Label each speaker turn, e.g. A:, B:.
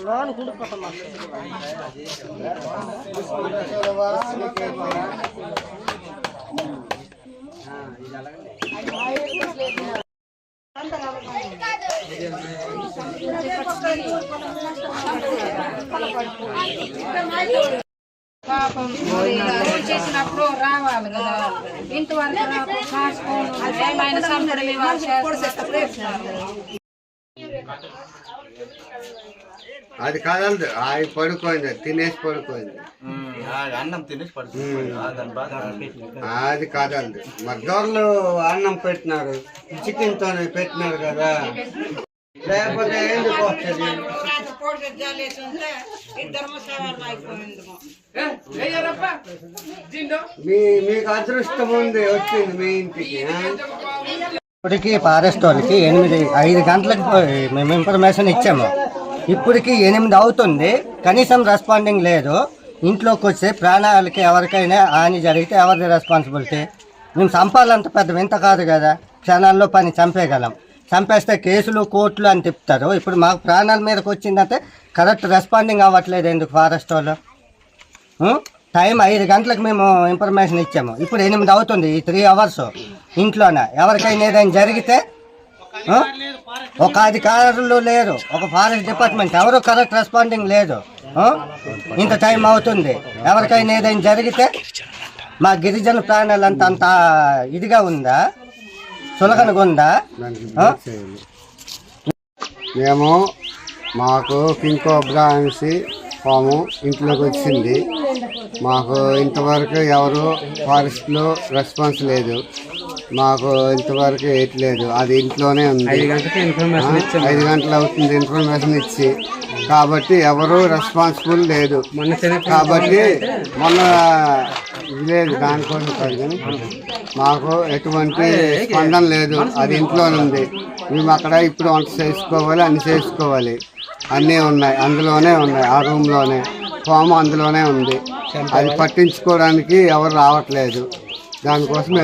A: Loan కుడుకుంటాం
B: పాపం చేసినప్పుడు రావాలి కదా ఇంటి వాళ్ళు ఏమైనా సందడి
C: అది కదలదు అది పడుకోయింది తినేసి పడుకోయింది
D: అన్నం తినేసి పడుకోయింది
C: అది కదలదు మరి దొరలు అన్నం పెట్టినారు చికెన్ తో పెట్టినారు కదా లేకపోతే ఎందుకు వస్తుంది మీకు అదృష్టం ఉంది వచ్చింది మీ ఇంటికి.
A: ఇప్పటికి ఫారెస్ట్ వాళ్ళకి 5 గంటలకు మేము ఇన్ఫర్మేషన్ ఇచ్చాము. ఇప్పటికి 8 అవుతుంది, కనీసం రెస్పాండింగ్ లేదు. ఇంట్లోకి వస్తే ప్రాణాలకి ఎవరికైనా హాని జరిగితే ఎవరిది రెస్పాన్సిబిలిటీ? మేము చంపాలంత పెద్ద వింత కాదు కదా, క్షణాల్లో పని చంపేయగలం. చంపేస్తే కేసులు కోర్టులు అని తిప్పుతారు. ఇప్పుడు మాకు ప్రాణాల మీదకి వచ్చిందంటే కరెక్ట్ రెస్పాండింగ్ అవ్వట్లేదు ఎందుకు ఫారెస్ట్ వాళ్ళు? టైం 5 గంటలకు మేము ఇన్ఫర్మేషన్ ఇచ్చాము, ఇప్పుడు 8 అవుతుంది. ఈ 3 అవర్స్ ఇంట్లోనే ఎవరికైనా ఏదైనా జరిగితే ఒక అధికారులు లేరు, ఒక ఫారెస్ట్ డిపార్ట్మెంట్ ఎవరు కరెక్ట్ రెస్పాండింగ్ లేదు. ఇంత టైం అవుతుంది. ఎవరికైనా ఏదైనా జరిగితే మా గిరిజన ప్రాణాలంతా అంత ఇదిగా ఉందా, సులకనగా ఉందా?
C: మేము మాకు కింగ్ కోబ్రా అనేసి పాము ఇంట్లోకి వచ్చింది. మాకు ఇంతవరకు ఎవరు ఫారెస్ట్లో రెస్పాన్స్ లేదు. మాకు ఇంతవరకు ఏట్లేదు, అది ఇంట్లోనే ఉంది. 5 గంటలు అవుతుంది ఇన్ఫర్మేషన్ ఇచ్చి, కాబట్టి ఎవరు రెస్పాన్సిబుల్ లేదు. కాబట్టి మొన్న లేదు దానికోసం కాదు, మాకు ఎటువంటి స్పందన లేదు. అది ఇంట్లోనే ఉంది. మేము అక్కడ ఇప్పుడు వంట చేసుకోవాలి, అన్ని చేసుకోవాలి, అన్నీ ఉన్నాయి, అందులోనే ఉన్నాయి. ఆ రూమ్లోనే పాము అందులోనే ఉంది. అది పట్టించుకోవడానికి ఎవరు రావట్లేదు. దానికోసమే